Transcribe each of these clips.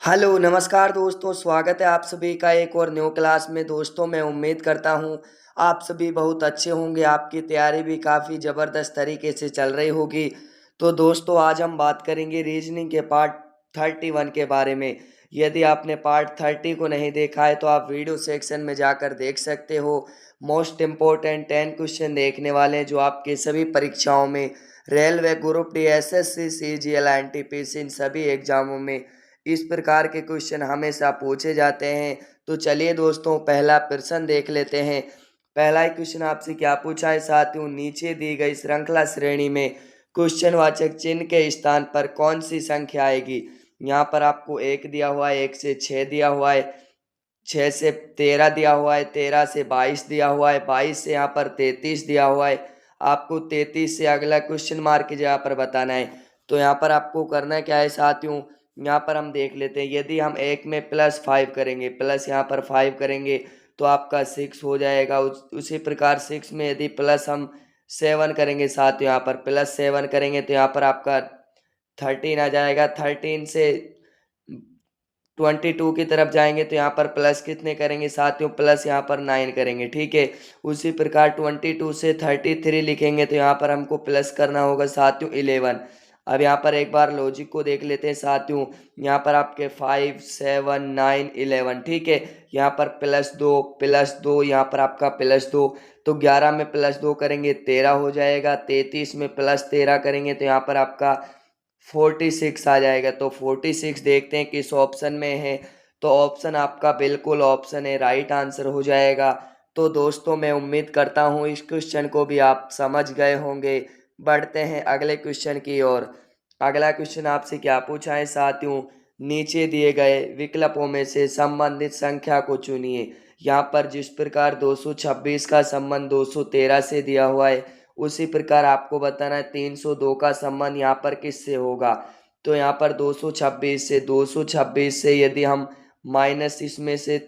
Hello नमस्कार दोस्तों, स्वागत है आप सभी का एक और न्यू क्लास में। दोस्तों मैं उम्मीद करता हूँ आप सभी बहुत अच्छे होंगे, आपकी तैयारी भी काफ़ी ज़बरदस्त तरीके से चल रही होगी। तो दोस्तों आज हम बात करेंगे रीजनिंग के पार्ट 31 के बारे में। यदि आपने पार्ट 30 को नहीं देखा है तो आप वीडियो सेक्शन में जाकर देख सकते हो। मोस्ट इम्पोर्टेंट 10 क्वेश्चन देखने वाले हैं जो आपके सभी परीक्षाओं में, railway, group D, SSC, CGL, NTPC, इन सभी एग्जामों में इस प्रकार के क्वेश्चन हमेशा पूछे जाते हैं। तो चलिए दोस्तों पहला प्रश्न देख लेते हैं। पहला ही क्वेश्चन आपसे क्या पूछा है साथियों, नीचे दी गई श्रृंखला श्रेणी में क्वेश्चनवाचक चिन्ह के स्थान पर कौन सी संख्या आएगी। यहाँ पर आपको 1 दिया हुआ है, 1 से 6 दिया हुआ है, 6 से 13 दिया हुआ है, 13 से 22 दिया हुआ है, 22 से यहाँ पर 33 दिया हुआ है। आपको 33 से अगला क्वेश्चन मार्क की जगह पर बताना है। तो यहाँ पर आपको करना क्या है साथियों, यहाँ पर हम देख लेते हैं। यदि हम एक में +5 करेंगे, प्लस यहाँ पर 5 करेंगे तो आपका 6 हो जाएगा। उसी प्रकार 6 में यदि प्लस हम 7 करेंगे साथियों, यहाँ पर +7 करेंगे तो यहाँ पर आपका 13 आ जाएगा। 13 से 22 की तरफ जाएंगे तो यहाँ पर प्लस कितने करेंगे साथियों, प्लस यहाँ पर 9 करेंगे, ठीक है। उसी प्रकार 22 से 33 लिखेंगे तो यहाँ पर हमको प्लस करना होगा साथियों 11। अब यहाँ पर एक बार लॉजिक को देख लेते हैं साथियों। यहाँ पर आपके 5, 7, 9, 11, ठीक है। यहाँ पर +2 यहाँ पर आपका +2, तो 11 में +2 करेंगे 13 हो जाएगा। 33 में +13 करेंगे तो यहाँ पर आपका 46 आ जाएगा। तो 46 देखते हैं किस ऑप्शन में है। तो ऑप्शन आपका बिल्कुल ऑप्शन है, राइट आंसर हो जाएगा। तो दोस्तों मैं उम्मीद करता हूँ इस क्वेश्चन को भी आप समझ गए होंगे। बढ़ते हैं अगले क्वेश्चन की ओर। अगला क्वेश्चन आपसे क्या पूछा है साथियों, नीचे दिए गए विकल्पों में से संबंधित संख्या को चुनिए। यहाँ पर जिस प्रकार 226 का संबंध 213 से दिया हुआ है, उसी प्रकार आपको बताना है 302 का संबंध यहाँ पर किससे होगा। तो यहाँ पर 226 से यदि हम माइनस इसमें से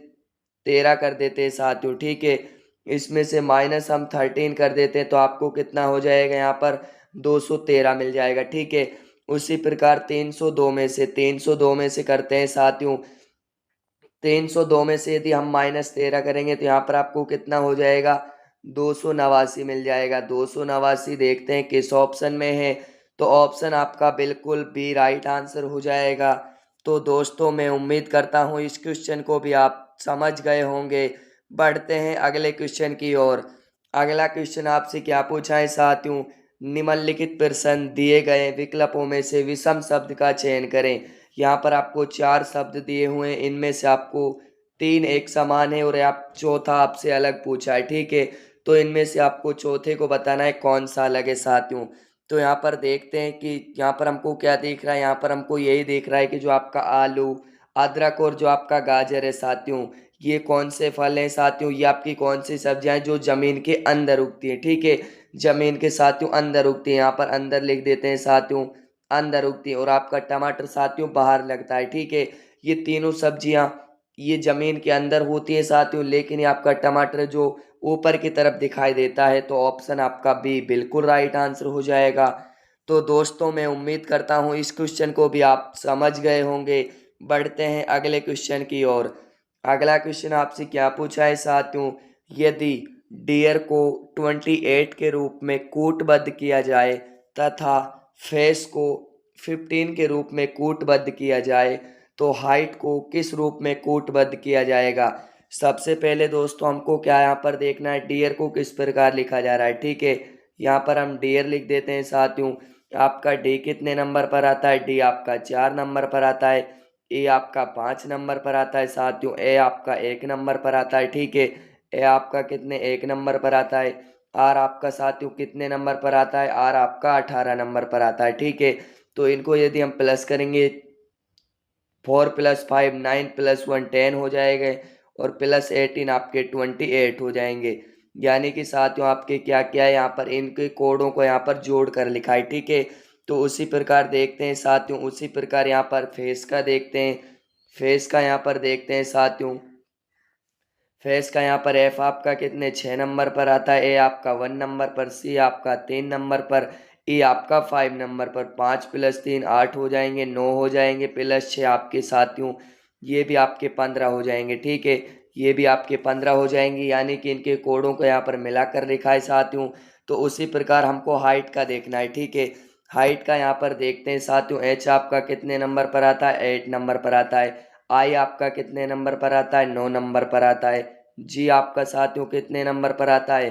13 कर देते हैं साथियों, ठीक है। इसमें से माइनस हम 13 कर देते हैं तो आपको कितना हो जाएगा, यहाँ पर 213 मिल जाएगा, ठीक है। उसी प्रकार 302 में से करते हैं साथियों। 302 में से यदि हम -13 करेंगे तो यहाँ पर आपको कितना हो जाएगा, 289 मिल जाएगा। 289 देखते हैं किस ऑप्शन में है। तो ऑप्शन आपका बिल्कुल बी राइट आंसर हो जाएगा। तो दोस्तों मैं उम्मीद करता हूँ इस क्वेश्चन को भी आप समझ गए होंगे। बढ़ते हैं अगले क्वेश्चन की ओर। अगला क्वेश्चन आपसे क्या पूछा है साथियों, निम्नलिखित प्रश्न दिए गए विकल्पों में से विषम शब्द का चयन करें। यहाँ पर आपको 4 शब्द दिए हुए हैं, इनमें से आपको 3 एक समान है और आप चौथा आपसे अलग पूछा है, ठीक है। तो इनमें से आपको चौथे को बताना है कौन सा अलग है साथियों। तो यहाँ पर देखते हैं कि यहाँ पर हमको क्या दिख रहा है। यहाँ पर हमको यही दिख रहा है कि जो आपका आलू, अदरक और जो आपका गाजर है साथियों, ये कौन से फल हैं साथियों, ये आपकी कौन सी सब्जियां हैं जो जमीन के अंदर उगती है, ठीक है। जमीन के साथियों अंदर उगती है, यहाँ पर अंदर लिख देते हैं साथियों, अंदर उगती है। और आपका टमाटर साथियों बाहर लगता है, ठीक है। ये तीनों सब्जियां ये जमीन के अंदर होती है साथियों, लेकिन ये आपका टमाटर जो ऊपर की तरफ दिखाई देता है। तो ऑप्शन आपका बी बिल्कुल राइट आंसर हो जाएगा। तो दोस्तों मैं उम्मीद करता हूँ इस क्वेश्चन को भी आप समझ गए होंगे। बढ़ते हैं अगले क्वेश्चन की ओर। अगला क्वेश्चन आपसे क्या पूछा है साथियों, यदि डियर को 28 के रूप में कूटबद्ध किया जाए तथा फेस को 15 के रूप में कूटबद्ध किया जाए तो हाइट को किस रूप में कूटबद्ध किया जाएगा। सबसे पहले दोस्तों हमको क्या यहाँ पर देखना है, डियर को किस प्रकार लिखा जा रहा है, ठीक है। यहाँ पर हम डियर लिख देते हैं साथियों। आपका डी कितने नंबर पर आता है, डी आपका 4 नंबर पर आता है। ए आपका 5 नंबर पर आता है साथियों। ए आपका 1 नंबर पर आता है, ठीक है। ए आपका कितने 1 नंबर पर आता है। आर आपका साथियों कितने नंबर पर आता है, आर आपका 18 नंबर पर आता है, ठीक है। तो इनको यदि हम प्लस करेंगे, 4 + 5 9 + 1 10 हो जाएगा और +18 आपके 28 हो जाएंगे। यानी कि साथियों आपके क्या क्या है, यहाँ पर इनके कोडों को यहाँ पर जोड़ कर लिखा है, ठीक है। तो उसी प्रकार देखते हैं साथियों, उसी प्रकार यहाँ पर फेस का देखते हैं। फेस का यहाँ पर देखते हैं साथियों। फेस का यहाँ पर एफ आपका कितने 6 नंबर पर आता है। ए आपका 1 नंबर पर, सी आपका 3 नंबर पर, ई आपका 5 नंबर पर, 5 + 3 8 हो जाएंगे, 9 हो जाएंगे, +6 आपके साथियों ये भी आपके 15 हो जाएंगे। ठीक है, ये भी आपके 15 हो जाएंगे, यानी कि इनके कोडों को यहाँ पर मिलाकर लिखा है साथियों। तो उसी प्रकार हमको हाइट का देखना है। ठीक है, हाइट का यहाँ पर देखते हैं साथियों। एच आपका कितने नंबर पर आता है? 8 नंबर पर आता है। आई आपका कितने नंबर पर आता है? 9 नंबर पर आता है। जी आपका साथियों कितने नंबर पर आता है?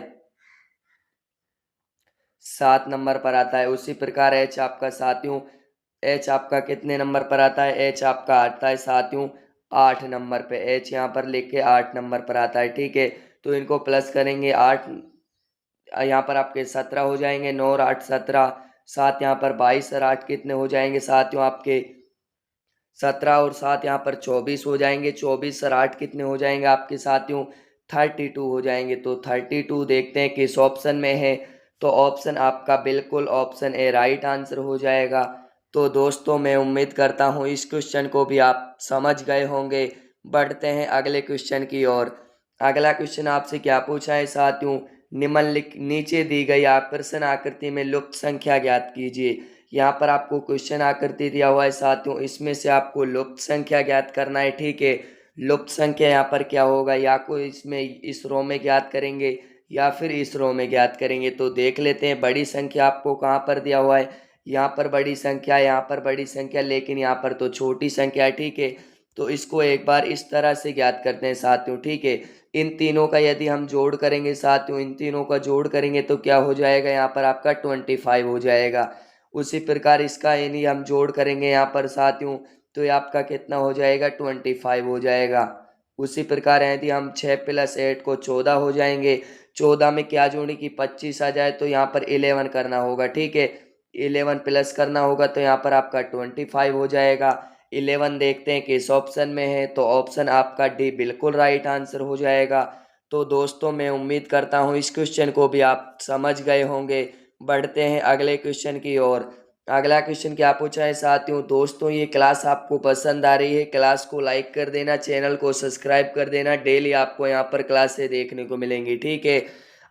7 नंबर पर आता है। उसी प्रकार एच आपका साथियों, एच आपका कितने नंबर पर आता है? एच आपका आता है साथियों 8 नंबर पे। एच यहाँ पर लिख के 8 नंबर पर आता है। ठीक है, तो इनको प्लस करेंगे, 8 यहाँ पर आपके 17 हो जाएंगे, 9 और 8 17, 7 यहाँ पर 22 और 8 कितने हो जाएंगे साथियों आपके? 17 और 7 यहाँ पर 24 हो जाएंगे, 24 और 8 कितने हो जाएंगे आपके साथियों? 32 हो जाएंगे। तो 32 देखते हैं किस ऑप्शन में है। तो ऑप्शन आपका बिल्कुल ऑप्शन ए राइट आंसर हो जाएगा। तो दोस्तों मैं उम्मीद करता हूँ इस क्वेश्चन को भी आप समझ गए होंगे। बढ़ते हैं अगले क्वेश्चन की ओर। अगला क्वेश्चन आपसे क्या पूछा है साथियों? निम्नलिखित नीचे दी गई आकर्षण आकृति में लुप्त संख्या ज्ञात कीजिए। यहाँ पर आपको क्वेश्चन आकृति दिया हुआ है साथियों, इसमें से आपको लुप्त संख्या ज्ञात करना है। ठीक है, लुप्त संख्या यहाँ पर क्या होगा, या को इसमें इस रो में ज्ञात करेंगे या फिर इस रो में ज्ञात करेंगे। तो देख लेते हैं बड़ी संख्या आपको कहाँ पर दिया हुआ है। यहाँ पर बड़ी संख्या, यहाँ पर बड़ी संख्या, लेकिन यहाँ पर तो छोटी संख्या है। ठीक है, तो इसको एक बार इस तरह से ज्ञात करते हैं साथियों। ठीक है, इन तीनों का यदि हम जोड़ करेंगे साथियों, इन तीनों का जोड़ करेंगे तो क्या हो जाएगा? यहाँ पर आपका 25 हो जाएगा। उसी प्रकार इसका यानी हम जोड़ करेंगे यहाँ पर साथियों, तो ये आपका कितना हो जाएगा? 25 हो जाएगा। उसी प्रकार यदि हम 6 + 8 को 14 हो जाएंगे। 14 में क्या जोड़े कि 25 आ जाए, तो यहाँ पर 11 करना होगा। ठीक है, 11 प्लस करना होगा, तो यहाँ पर आपका 25 हो जाएगा। 11 देखते हैं किस ऑप्शन में है। तो ऑप्शन आपका डी बिल्कुल राइट आंसर हो जाएगा। तो दोस्तों मैं उम्मीद करता हूँ इस क्वेश्चन को भी आप समझ गए होंगे। बढ़ते हैं अगले क्वेश्चन की ओर। अगला क्वेश्चन क्या पूछा है साथियों? दोस्तों ये क्लास आपको पसंद आ रही है, क्लास को लाइक कर देना, चैनल को सब्सक्राइब कर देना। डेली आपको यहाँ पर क्लासें देखने को मिलेंगी। ठीक है,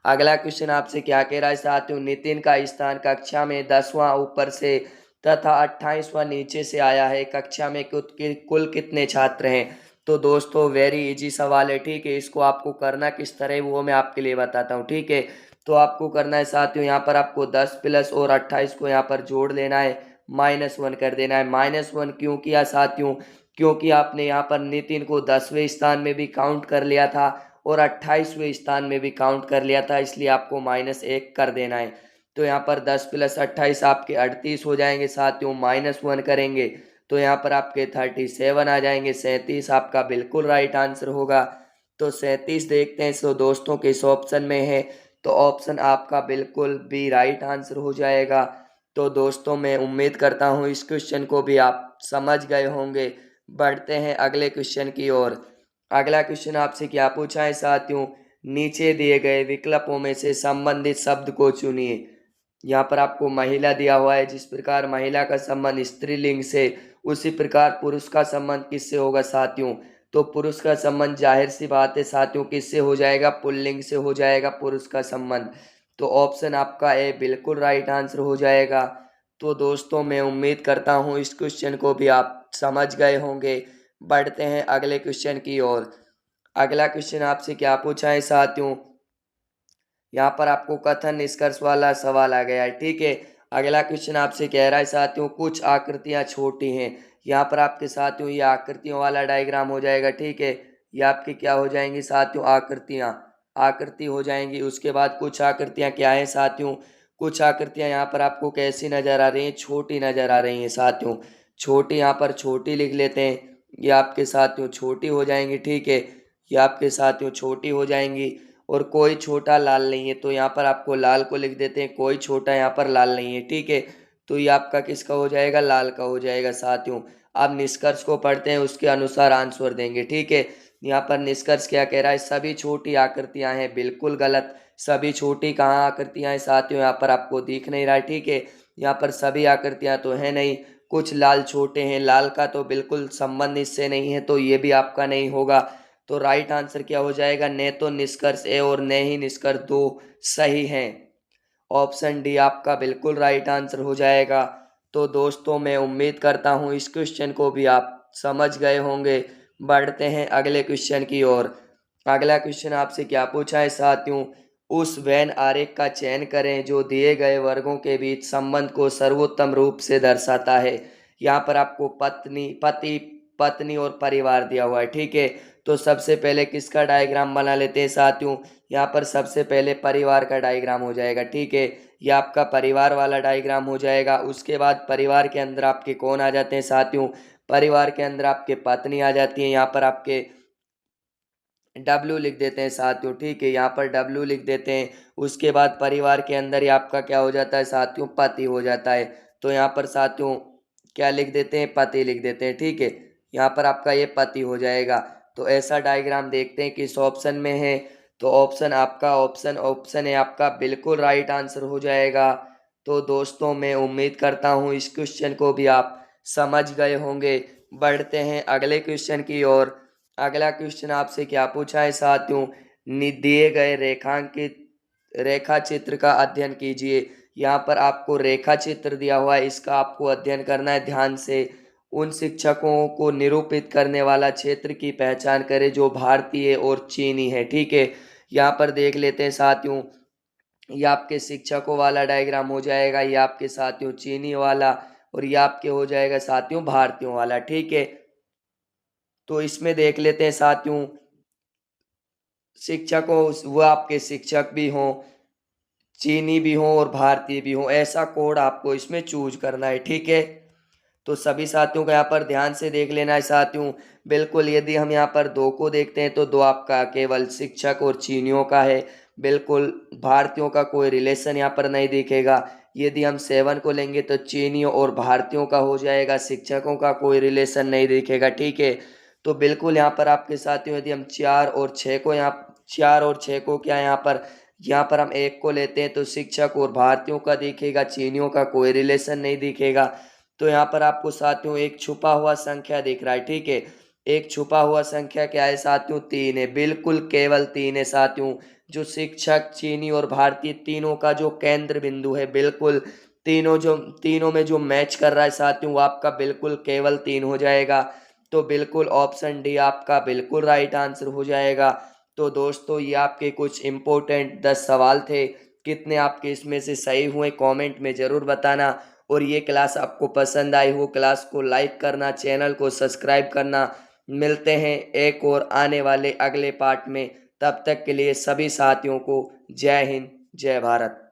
अगला क्वेश्चन आपसे क्या कह रहा है साथियों? नितिन का स्थान कक्षा में 10वां ऊपर से तथा 28वां नीचे से आया है। कक्षा में कुल कितने छात्र हैं? तो दोस्तों वेरी इजी सवाल है। ठीक है, इसको आपको करना किस तरह है वो मैं आपके लिए बताता हूँ। ठीक है, तो आपको करना है साथियों, यहाँ पर आपको 10 प्लस और 28 को यहाँ पर जोड़ लेना है, -1 कर देना है। -1 क्यों किया साथियों? क्योंकि आपने यहाँ पर नितिन को 10वें स्थान में भी काउंट कर लिया था और 28वें स्थान में भी काउंट कर लिया था, इसलिए आपको -1 कर देना है। तो यहाँ पर 10 + 28 आपके 38 हो जाएंगे साथियों। -1 करेंगे तो यहाँ पर आपके 37 आ जाएंगे। 37 आपका बिल्कुल राइट आंसर होगा। तो 37 देखते हैं सो दोस्तों किस ऑप्शन में है। तो ऑप्शन आपका बिल्कुल बी राइट आंसर हो जाएगा। तो दोस्तों मैं उम्मीद करता हूँ इस क्वेश्चन को भी आप समझ गए होंगे। बढ़ते हैं अगले क्वेश्चन की ओर। अगला क्वेश्चन आपसे क्या पूछा है साथियों? नीचे दिए गए विकल्पों में से संबंधित शब्द को चुनिए। यहाँ पर आपको महिला दिया हुआ है, जिस प्रकार महिला का संबंध स्त्रीलिंग से, उसी प्रकार पुरुष का संबंध किससे होगा साथियों? तो पुरुष का संबंध जाहिर सी बात है साथियों किससे हो जाएगा? पुल्लिंग से हो जाएगा पुरुष का संबंध। तो ऑप्शन आपका ए बिल्कुल राइट आंसर हो जाएगा। तो दोस्तों मैं उम्मीद करता हूँ इस क्वेश्चन को भी आप समझ गए होंगे। बढ़ते हैं अगले क्वेश्चन की ओर। अगला क्वेश्चन आपसे क्या पूछा है साथियों? यहाँ पर आपको कथन निष्कर्ष वाला सवाल आ गया है। ठीक है, अगला क्वेश्चन आपसे कह रहा है साथियों कुछ आकृतियाँ छोटी हैं। यहाँ पर आपके साथियों ये आकृतियों वाला डायग्राम हो जाएगा। ठीक है, ये आपकी क्या हो जाएंगी साथियों? आकृतियाँ, आकृति हो जाएंगी। उसके बाद कुछ आकृतियाँ क्या है साथियों? कुछ आकृतियाँ यहाँ पर आपको कैसी नज़र आ रही हैं? छोटी नज़र आ रही हैं साथियों। छोटी, यहाँ पर छोटी लिख लेते हैं, ये आपके साथियों छोटी हो जाएंगी। ठीक है, ये आपके साथियों छोटी हो जाएंगी। और कोई छोटा लाल नहीं है, तो यहाँ पर आपको लाल को लिख देते हैं, कोई छोटा यहाँ पर लाल नहीं है। ठीक है, तो ये आपका किसका हो जाएगा? लाल का हो जाएगा साथियों। आप निष्कर्ष को पढ़ते हैं, उसके अनुसार आंसर देंगे। ठीक है, यहाँ पर निष्कर्ष क्या कह रहा है? सभी छोटी आकृतियां हैं, बिल्कुल गलत। सभी छोटी कहाँ आकृतियां हैं साथियों? यहाँ पर आपको दिख नहीं रहा है। ठीक है, यहाँ पर सभी आकृतियां तो है नहीं, कुछ लाल छोटे हैं, लाल का तो बिल्कुल संबंध इससे नहीं है, तो ये भी आपका नहीं होगा। तो राइट आंसर क्या हो जाएगा? न तो निष्कर्ष ए और न ही निष्कर्ष दो सही हैं। ऑप्शन डी आपका बिल्कुल राइट आंसर हो जाएगा। तो दोस्तों मैं उम्मीद करता हूँ इस क्वेश्चन को भी आप समझ गए होंगे। बढ़ते हैं अगले क्वेश्चन की ओर। अगला क्वेश्चन आपसे क्या पूछा है साथियों, उस वेन आरेख का चयन करें जो दिए गए वर्गों के बीच संबंध को सर्वोत्तम रूप से दर्शाता है। यहाँ पर आपको पति पत्नी और परिवार दिया हुआ है, ठीक है। तो सबसे पहले किसका डायग्राम बना लेते हैं साथियों, यहाँ पर सबसे पहले परिवार का डायग्राम हो जाएगा, ठीक है। ये आपका परिवार वाला डायग्राम हो जाएगा। उसके बाद परिवार के अंदर आपके कौन आ जाते हैं साथियों, परिवार के अंदर आपके पत्नी आ जाती है। यहाँ पर आपके डब्ल्यू लिख देते हैं साथियों, ठीक है, यहाँ पर डब्ल्यू लिख देते हैं। उसके बाद परिवार के अंदर ही आपका क्या हो जाता है साथियों, पति हो जाता है। तो यहाँ पर साथियों क्या लिख देते हैं, पति लिख देते हैं, ठीक है। यहाँ पर आपका ये पति हो जाएगा। तो ऐसा डायग्राम देखते हैं किस ऑप्शन में है। तो ऑप्शन आपका ऑप्शन है आपका बिल्कुल राइट आंसर हो जाएगा। तो दोस्तों मैं उम्मीद करता हूँ इस क्वेश्चन को भी आप समझ गए होंगे। बढ़ते हैं अगले क्वेश्चन की ओर। अगला क्वेश्चन आपसे क्या पूछा है साथियों, दिए गए रेखांकित रेखा चित्र का अध्ययन कीजिए। यहाँ पर आपको रेखा चित्र दिया हुआ है, इसका आपको अध्ययन करना है ध्यान से। उन शिक्षकों को निरूपित करने वाला क्षेत्र की पहचान करें जो भारतीय और चीनी है, ठीक है। यहाँ पर देख लेते हैं साथियों, ये आपके शिक्षकों वाला डायग्राम हो जाएगा, ये आपके साथियों चीनी वाला, और ये आपके हो जाएगा साथियों भारतीयों वाला, ठीक है। तो इसमें देख लेते हैं साथियों, शिक्षकों वो आपके शिक्षक भी हों, चीनी भी हों और भारतीय भी हों, ऐसा कोड आपको इसमें चूज करना है, ठीक है। तो सभी साथियों को यहाँ पर ध्यान से देख लेना है साथियों। बिल्कुल यदि हम यहाँ पर दो को देखते हैं तो दो आपका केवल शिक्षक और चीनियों का है, बिल्कुल भारतीयों का कोई रिलेशन यहाँ पर नहीं दिखेगा। यदि हम 7 को लेंगे तो चीनियों और भारतीयों का हो जाएगा, शिक्षकों का कोई रिलेशन नहीं दिखेगा, ठीक है। तो बिल्कुल यहाँ पर आपके साथियों यदि हम 4 और 6 को क्या यहाँ पर हम 1 को लेते हैं तो शिक्षक और भारतीयों का दिखेगा, चीनियों का कोई रिलेशन नहीं दिखेगा। तो यहाँ पर आपको साथियों एक छुपा हुआ संख्या दिख रहा है, ठीक है। एक छुपा हुआ संख्या क्या है साथियों, 3 है, बिल्कुल केवल 3 है साथियों। जो शिक्षक, चीनी और भारतीय तीनों का जो केंद्र बिंदु है, बिल्कुल तीनों में जो मैच कर रहा है साथियों, वो आपका बिल्कुल केवल 3 हो जाएगा। तो बिल्कुल ऑप्शन डी आपका बिल्कुल राइट आंसर हो जाएगा। तो दोस्तों ये आपके कुछ इम्पोर्टेंट 10 सवाल थे। कितने आपके इसमें से सही हुए कमेंट में ज़रूर बताना। और ये क्लास आपको पसंद आई हो, क्लास को लाइक करना, चैनल को सब्सक्राइब करना। मिलते हैं एक और आने वाले अगले पार्ट में। तब तक के लिए सभी साथियों को जय हिंद, जय भारत।